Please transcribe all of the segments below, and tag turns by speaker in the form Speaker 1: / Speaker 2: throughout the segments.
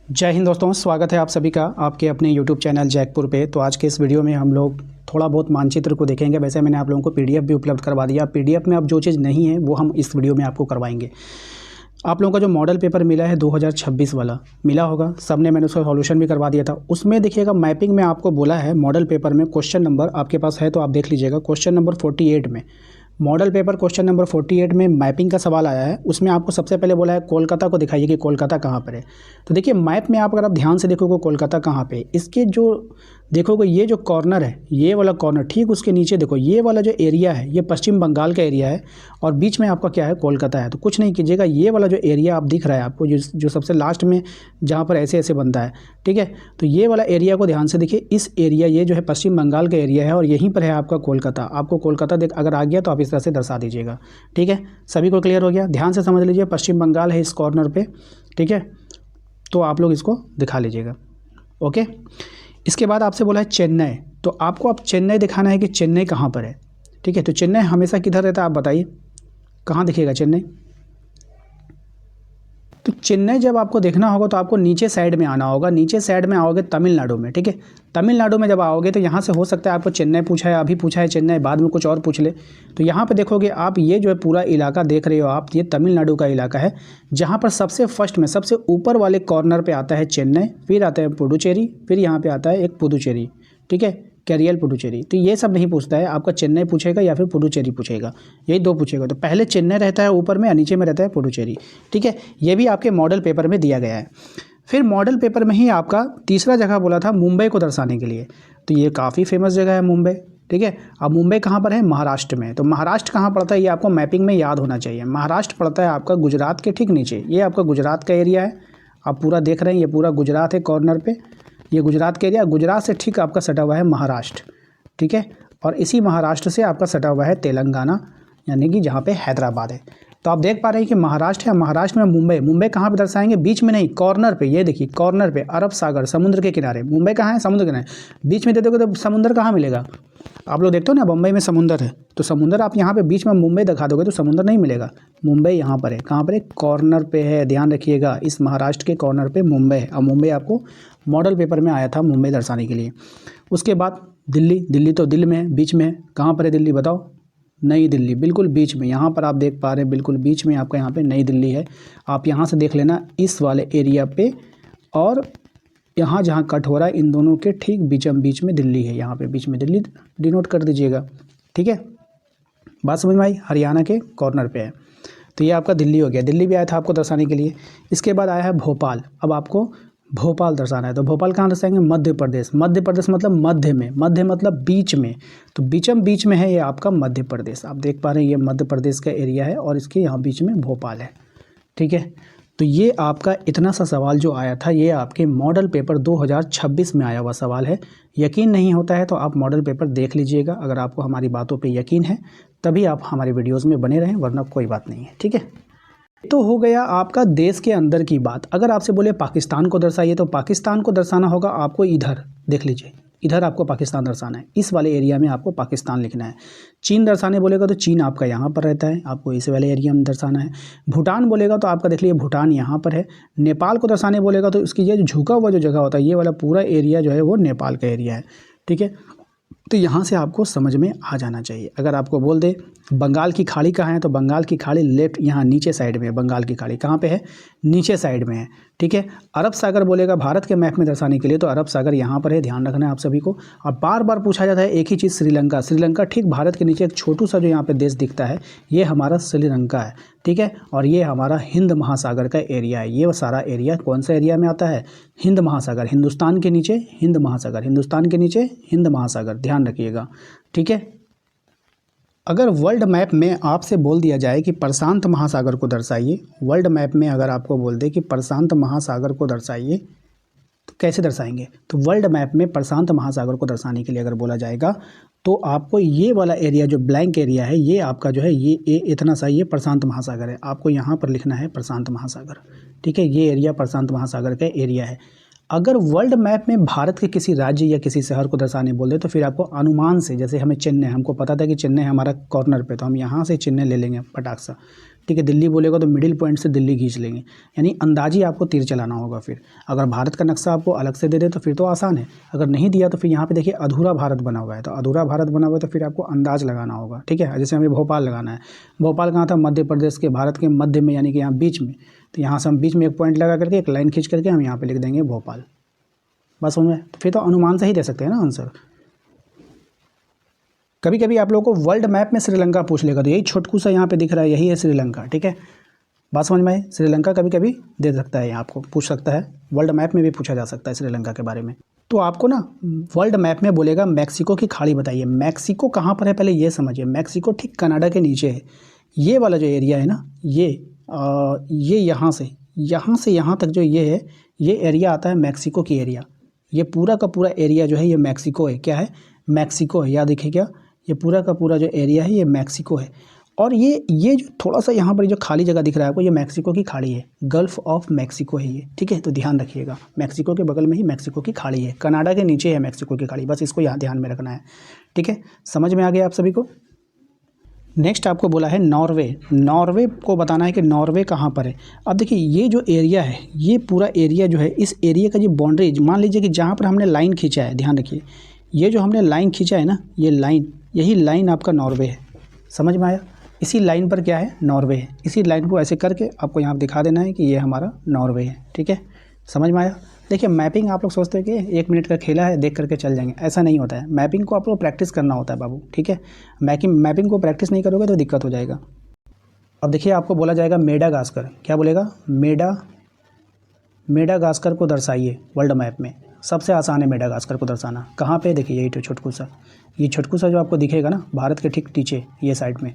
Speaker 1: जय हिंद दोस्तों, स्वागत है आप सभी का आपके अपने YouTube चैनल जैकपुर पे। तो आज के इस वीडियो में हम लोग थोड़ा बहुत मानचित्र को देखेंगे। वैसे मैंने आप लोगों को PDF भी उपलब्ध करवा दिया। PDF में अब जो चीज़ नहीं है वो हम इस वीडियो में आपको करवाएंगे। आप लोगों का जो मॉडल पेपर मिला है 2026 वाला मिला होगा सबने, मैंने उसका सॉल्यूशन भी करवा दिया था। उसमें देखिएगा मैपिंग में आपको बोला है मॉडल पेपर में क्वेश्चन नंबर आपके पास है तो आप देख लीजिएगा। क्वेश्चन नंबर 48 में मॉडल पेपर क्वेश्चन नंबर 48 में मैपिंग का सवाल आया है। उसमें आपको सबसे पहले बोला है कोलकाता को दिखाइए कि कोलकाता कहाँ पर है। तो देखिए मैप में अगर आप ध्यान से देखोगे कोलकाता कहाँ पे, इसके जो देखोगे ये जो कॉर्नर है, ये वाला कॉर्नर ठीक उसके नीचे देखो, ये वाला जो एरिया है ये पश्चिम बंगाल का एरिया है और बीच में आपका क्या है, कोलकाता है। तो कुछ नहीं कीजिएगा, ये वाला जो एरिया आप दिख रहा है आपको, जो सबसे लास्ट में जहाँ पर ऐसे ऐसे बनता है, ठीक है, तो ये वाला एरिया को ध्यान से देखिए। इस एरिया ये जो है पश्चिम बंगाल का एरिया है और यहीं पर है आपका कोलकाता। आपको कोलकाता देख अगर आ गया तो आप इस तरह से दर्शा दीजिएगा, ठीक है। सभी को क्लियर हो गया? ध्यान से समझ लीजिए, पश्चिम बंगाल है इस कॉर्नर पे, ठीक है, तो आप लोग इसको दिखा लीजिएगा, ओके। इसके बाद आपसे बोला है चेन्नई, तो आपको अब चेन्नई दिखाना है कि चेन्नई कहाँ पर है, ठीक है। तो चेन्नई हमेशा किधर रहता है आप बताइए, कहाँ दिखेगा चेन्नई? तो चेन्नई जब आपको देखना होगा तो आपको नीचे साइड में आना होगा। नीचे साइड में आओगे तमिलनाडु में, ठीक है। तमिलनाडु में जब आओगे तो यहाँ से हो सकता है आपको चेन्नई पूछा है, अभी पूछा है चेन्नई, बाद में कुछ और पूछ ले। तो यहाँ पे देखोगे आप, ये जो है पूरा इलाका देख रहे हो आप, ये तमिलनाडु का इलाका है जहाँ पर सबसे फर्स्ट में सबसे ऊपर वाले कॉर्नर पर आता है चेन्नई, फिर आता है पुडुचेरी, फिर यहाँ पर आता है एक पुदुचेरी, ठीक है, कैरियल पुडुचेरी। तो ये सब नहीं पूछता है, आपका चेन्नई पूछेगा या फिर पुडुचेरी पूछेगा, यही दो पूछेगा। तो पहले चेन्नई रहता है ऊपर में और नीचे में रहता है पुडुचेरी, ठीक है। ये भी आपके मॉडल पेपर में दिया गया है। फिर मॉडल पेपर में ही आपका तीसरा जगह बोला था मुंबई को दर्शाने के लिए। तो ये काफ़ी फेमस जगह है मुंबई, ठीक है। अब मुंबई कहाँ पर है? महाराष्ट्र में। तो महाराष्ट्र कहाँ पड़ता है ये आपको मैपिंग में याद होना चाहिए। महाराष्ट्र पड़ता है आपका गुजरात के ठीक नीचे, ये आपका गुजरात का एरिया है। आप पूरा देख रहे हैं, ये पूरा गुजरात है कॉर्नर पे, ये गुजरात का एरिया। गुजरात से ठीक आपका सटा हुआ है महाराष्ट्र, ठीक है। और इसी महाराष्ट्र से आपका सटा हुआ है तेलंगाना, यानी कि जहाँ पे हैदराबाद है। तो आप देख पा रहे हैं कि महाराष्ट्र है, महाराष्ट्र में मुंबई। मुंबई कहाँ पे दर्शाएंगे? बीच में नहीं, कॉर्नर पे। ये देखिए कॉर्नर पे अरब सागर, समुद्र के किनारे। मुंबई कहाँ है? समुद्र के किनारे। बीच में दे दोगे तो समुद्र कहाँ मिलेगा? आप लोग देखते हो ना बम्बई में समुंदर है, तो समुंदर आप यहाँ पे बीच में मुंबई दिखा दोगे तो समुंदर नहीं मिलेगा। मुंबई यहाँ पर है, कहाँ पर है? कॉर्नर पे है, ध्यान रखिएगा। इस महाराष्ट्र के कॉर्नर पे मुंबई है। और मुंबई आपको मॉडल पेपर में आया था मुंबई दर्शाने के लिए। उसके बाद दिल्ली, दिल्ली तो दिल में, बीच में। कहाँ पर है दिल्ली बताओ? नई दिल्ली, बिल्कुल बीच में। यहाँ पर आप देख पा रहे हैं बिल्कुल बीच में आपका यहाँ पे नई दिल्ली है। आप यहाँ से देख लेना इस वाले एरिया पे, और यहाँ जहाँ कट हो रहा है इन दोनों के ठीक बीचम बीच में दिल्ली है। यहाँ पे बीच में दिल्ली डिनोट कर दीजिएगा, ठीक है। बात समझ में आई? हरियाणा के कॉर्नर पे है। तो ये आपका दिल्ली हो गया। दिल्ली भी आया था आपको दर्शाने के लिए। इसके बाद आया है भोपाल। अब आपको भोपाल दर्शाना है। तो भोपाल कहाँ दर्शाएंगे? मध्य प्रदेश। मध्य प्रदेश मतलब मध्य में, मध्य मतलब बीच में। तो बीचम बीच में है ये आपका मध्य प्रदेश। आप देख पा रहे हैं ये मध्य प्रदेश का एरिया है और इसके यहाँ बीच में भोपाल है, ठीक है। तो ये आपका इतना सा सवाल जो आया था, ये आपके मॉडल पेपर 2026 में आया हुआ सवाल है। यकीन नहीं होता है तो आप मॉडल पेपर देख लीजिएगा। अगर आपको हमारी बातों पे यकीन है तभी आप हमारे वीडियोज़ में बने रहें, वरना कोई बात नहीं है, ठीक है। तो हो गया आपका देश के अंदर की बात। अगर आपसे बोले पाकिस्तान को दर्शाइए, तो पाकिस्तान को दर्शाना होगा आपको इधर, देख लीजिए, इधर आपको पाकिस्तान दर्शाना है। इस वाले एरिया में आपको पाकिस्तान लिखना है। चीन दर्शाने बोलेगा तो चीन आपका यहाँ पर रहता है, आपको इस वाले एरिया में दर्शाना है। भूटान बोलेगा तो आपका देख लीजिए भूटान यहाँ पर है। नेपाल को दर्शाने बोलेगा तो इसकी ये जो झुका हुआ जो जगह होता है, ये वाला पूरा एरिया जो है वो नेपाल का एरिया है, ठीक है। तो यहाँ से आपको समझ में आ जाना चाहिए। अगर आपको बोल दे बंगाल की खाड़ी कहाँ है, तो बंगाल की खाड़ी लेफ्ट यहाँ नीचे साइड में है। बंगाल की खाड़ी कहाँ पे है? नीचे साइड में है, ठीक है। अरब सागर बोलेगा भारत के मैप में दर्शाने के लिए, तो अरब सागर यहाँ पर है, ध्यान रखना है आप सभी को। और बार बार पूछा जाता है एक ही चीज़, श्रीलंका। श्रीलंका ठीक भारत के नीचे एक छोटू सा जो यहाँ पे देश दिखता है, ये हमारा श्रीलंका है, ठीक है। और ये हमारा हिंद महासागर का एरिया है। ये सारा एरिया कौन सा एरिया में आता है? हिंद महासागर। हिंदुस्तान के नीचे हिंद महासागर, हिंदुस्तान के नीचे हिंद महासागर, ध्यान रखिएगा, ठीक है। अगर वर्ल्ड मैप में आपसे बोल दिया जाए कि प्रशांत महासागर को दर्शाइए, वर्ल्ड मैप में अगर आपको बोल दे कि प्रशांत महासागर को दर्शाइए, तो कैसे दर्शाएंगे? तो वर्ल्ड मैप में प्रशांत महासागर को दर्शाने के लिए अगर बोला जाएगा तो आपको ये वाला एरिया जो ब्लैंक एरिया है, ये आपका जो है ये इतना सा ये प्रशांत महासागर है। आपको यहाँ पर लिखना है प्रशांत महासागर, ठीक है। ये एरिया प्रशांत महासागर का एरिया है। अगर वर्ल्ड मैप में भारत के किसी राज्य या किसी शहर को दर्शाने बोल दे तो फिर आपको अनुमान से, जैसे हमें चेन्नई, हमको पता था कि चेन्नई हमारा कॉर्नर पे, तो हम यहाँ से चेन्नई ले लेंगे फटाक सा, ठीक है, दिल्ली बोलेगा तो मिडिल पॉइंट से दिल्ली खींच लेंगे, यानी अंदाजी आपको तीर चलाना होगा। फिर अगर भारत का नक्शा आपको अलग से दे दे तो फिर तो आसान है, अगर नहीं दिया तो फिर यहाँ पे देखिए अधूरा भारत बना हुआ है, तो अधूरा भारत बना हुआ है तो फिर आपको अंदाज लगाना होगा। ठीक है, जैसे हमें भोपाल लगाना है, भोपाल कहाँ था, मध्य प्रदेश के भारत के मध्य में, यानी कि यहाँ बीच में, तो यहाँ से हम बीच में एक पॉइंट लगा करके एक लाइन खींच करके हम यहाँ पर लिख देंगे भोपाल। बस समझ में, तो फिर तो अनुमान से ही दे सकते हैं ना आंसर। कभी कभी आप लोगों को वर्ल्ड मैप में श्रीलंका पूछ लेगा, तो यही छोटकू सा यहाँ पे दिख रहा है, यही है श्रीलंका। ठीक है, बात समझ में आई, श्रीलंका कभी कभी दे सकता है, यहाँ आपको पूछ सकता है, वर्ल्ड मैप में भी पूछा जा सकता है श्रीलंका के बारे में। तो आपको ना वर्ल्ड मैप में बोलेगा मैक्सिको की खाड़ी बताइए, मैक्सिको कहाँ पर है पहले ये समझिए। मैक्सिको ठीक कनाडा के नीचे है, ये वाला जो एरिया है ना, ये यहाँ से यहाँ तक जो ये है, ये एरिया आता है मैक्सिको की एरिया। ये पूरा का पूरा एरिया जो है ये मैक्सिको है। क्या है, मैक्सिको है, याद रखिए क्या, ये पूरा का पूरा जो एरिया है ये मैक्सिको है। और ये जो थोड़ा सा यहाँ पर जो खाली जगह दिख रहा है आपको, ये मैक्सिको की खाड़ी है, गल्फ ऑफ मैक्सिको है ये। ठीक है, तो ध्यान रखिएगा, मैक्सिको के बगल में ही मैक्सिको की खाड़ी है, कनाडा के नीचे है मैक्सिको की खाड़ी, बस इसको यहाँ ध्यान में रखना है। ठीक है, समझ में आ गया आप सभी को। नेक्स्ट आपको बोला है नॉर्वे, नॉर्वे को बताना है कि नॉर्वे कहाँ पर है। अब देखिए ये जो एरिया है, ये पूरा एरिया जो है, इस एरिया का जो बाउंड्री, मान लीजिए कि जहाँ पर हमने लाइन खींचा है, ध्यान रखिए, ये जो हमने लाइन खींचा है ना, ये लाइन, यही लाइन आपका नॉर्वे है। समझ में आया, इसी लाइन पर क्या है, नॉर्वे है। इसी लाइन को ऐसे करके आपको यहाँ दिखा देना है कि ये हमारा नॉर्वे है। ठीक है, समझ में आया। देखिए मैपिंग आप लोग सोचते हैं कि 1 मिनट का खेला है, देख करके चल जाएंगे, ऐसा नहीं होता है। मैपिंग को आप लोग प्रैक्टिस करना होता है बाबू। ठीक है, मैपिंग को प्रैक्टिस नहीं करोगे तो दिक्कत हो जाएगा। अब देखिए आपको बोला जाएगा मेडागास्कर, क्या बोलेगा, मेडागास्कर को दर्शाइए वर्ल्ड मैप में। सबसे आसान है मेडागास्कर को दर्शाना। कहाँ पे, देखिए यही तो छोटकू सा, ये छोटकू सा जो आपको दिखेगा ना भारत के ठीक नीचे ये साइड में,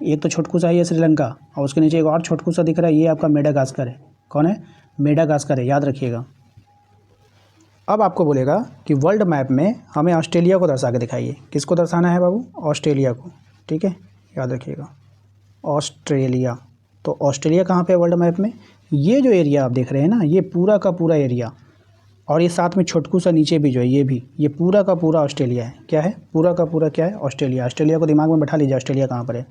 Speaker 1: एक तो छोटकू सा है ये श्रीलंका, और उसके नीचे एक और छोटकू सा दिख रहा है, ये आपका मेडागास्कर है। कौन है, मेडागास्कर है, याद रखिएगा। अब आपको बोलेगा कि वर्ल्ड मैप में हमें ऑस्ट्रेलिया को दर्शा के दिखाइए। किसको दर्शाना है बाबू, ऑस्ट्रेलिया को। ठीक है, याद रखिएगा ऑस्ट्रेलिया। तो ऑस्ट्रेलिया कहाँ पे है वर्ल्ड मैप में, ये जो एरिया आप देख रहे हैं ना, ये पूरा का पूरा एरिया, और ये साथ में छोटकू सा नीचे भी जो है, ये भी, ये पूरा का पूरा ऑस्ट्रेलिया है। क्या है, पूरा का पूरा क्या है, ऑस्ट्रेलिया। ऑस्ट्रेलिया को दिमाग में बैठा लीजिए, ऑस्ट्रेलिया कहाँ पर है,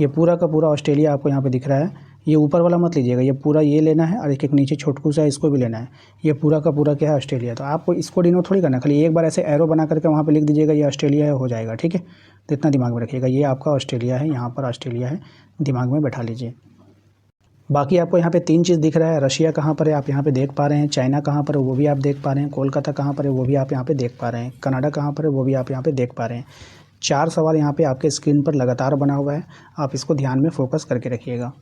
Speaker 1: ये पूरा का पूरा ऑस्ट्रेलिया आपको यहाँ पे दिख रहा है। ये ऊपर वाला मत लीजिएगा, ये पूरा ये लेना है, और एक एक नीचे छोटकू सा इसको भी लेना है। ये पूरा का पूरा क्या है, ऑस्ट्रेलिया। तो आपको इसको डिनोट थोड़ी करना, खाली एक बार ऐसे एरो बना करके वहाँ पे लिख दीजिएगा ये ऑस्ट्रेलिया है, हो जाएगा। ठीक है, तो इतना दिमाग में रखिएगा, ये आपका ऑस्ट्रेलिया है, यहाँ पर ऑस्ट्रेलिया है, दिमाग में बैठा लीजिए। बाकी आपको यहाँ पे 3 चीज़ दिख रहा है, रशिया कहाँ पर है आप यहाँ पे देख पा रहे हैं, चाइना कहाँ पर है वो भी आप देख पा रहे हैं, कोलकाता कहाँ पर है वो भी आप यहाँ पे देख पा रहे हैं, कनाडा कहाँ पर है वो भी आप यहाँ पे देख पा रहे हैं। 4 सवाल यहाँ पे आपके स्क्रीन पर लगातार बना हुआ है, आप इसको ध्यान में फोकस करके रखिएगा।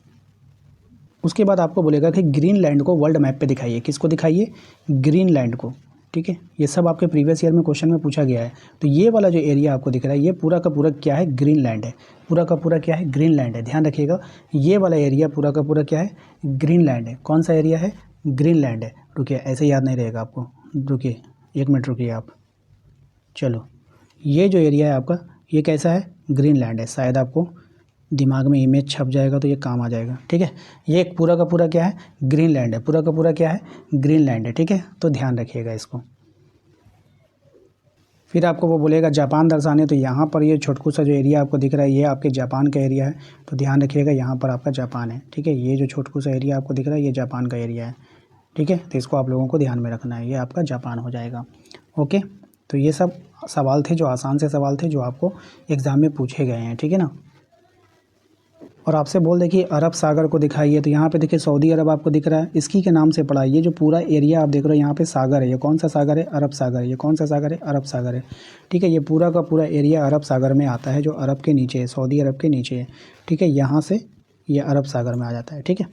Speaker 1: उसके बाद आपको बोलेगा कि ग्रीनलैंड को वर्ल्ड मैप पे दिखाइए। किसको दिखाइए, ग्रीनलैंड को। ठीक है, ये सब आपके प्रीवियस ईयर में क्वेश्चन में पूछा गया है। तो ये वाला जो एरिया आपको दिख रहा है, ये पूरा का पूरा क्या है, ग्रीनलैंड है। पूरा का पूरा क्या है, ग्रीनलैंड है। ध्यान रखिएगा, ये वाला एरिया पूरा का पूरा क्या है, ग्रीनलैंड है। कौन सा एरिया है, ग्रीनलैंड है। रुकिए, ऐसे याद नहीं रहेगा आपको, रुकिए 1 मिनट रुकिए आप। चलो, ये जो एरिया है आपका, ये कैसा है, ग्रीनलैंड है। शायद आपको दिमाग में इमेज छप जाएगा तो ये काम आ जाएगा। ठीक है, ये पूरा का पूरा क्या है, ग्रीनलैंड है। पूरा का पूरा क्या है, ग्रीनलैंड है। ठीक है, तो ध्यान रखिएगा इसको। फिर आपको वो बोलेगा जापान दर्शाने, तो यहाँ पर ये छोटकू सा जो एरिया आपको दिख रहा है, ये आपके जापान का एरिया है। तो ध्यान रखिएगा, यहाँ पर आपका जापान है। ठीक है, ये जो छोटकू सा एरिया आपको दिख रहा है, ये जापान का एरिया है। ठीक है, तो इसको आप लोगों को ध्यान में रखना है, ये आपका जापान हो जाएगा। ओके, तो ये सब सवाल थे जो आसान से सवाल थे, जो आपको एग्ज़ाम में पूछे गए हैं। ठीक है ना। और आपसे बोल दे कि अरब सागर को दिखाइए, तो यहाँ पे देखिए सऊदी अरब आपको दिख रहा है, इसकी के नाम से पड़ा है। ये जो पूरा एरिया आप देख रहे हो, यहाँ पे सागर है। ये कौन सा सागर है, अरब सागर। ये कौन सा सागर है, अरब सागर है। ठीक है, ये पूरा का पूरा एरिया अरब सागर में आता है, जो अरब के नीचे है, सऊदी अरब के नीचे है। ठीक है, यहाँ से ये अरब सागर में आ जाता है। ठीक है,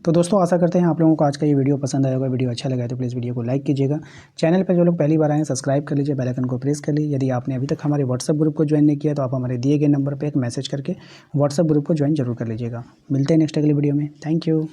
Speaker 1: तो दोस्तों आशा करते हैं आप लोगों को आज का ये वीडियो पसंद आएगा। वीडियो अच्छा लगा तो प्लीज़ वीडियो को लाइक कीजिएगा। चैनल पर जो लोग पहली बार आए हैं सब्सक्राइब कर लीजिए, बेल आइकन को प्रेस कर लीजिए। यदि आपने अभी तक हमारे व्हाट्सएप ग्रुप को ज्वाइन नहीं किया तो आप हमारे दिए गए नंबर पर एक मैसेज करके व्हाट्सएप ग्रुप को ज्वाइन जरूर कर लीजिएगा। मिलते हैं नेक्स्ट अगली वीडियो में। Thank you.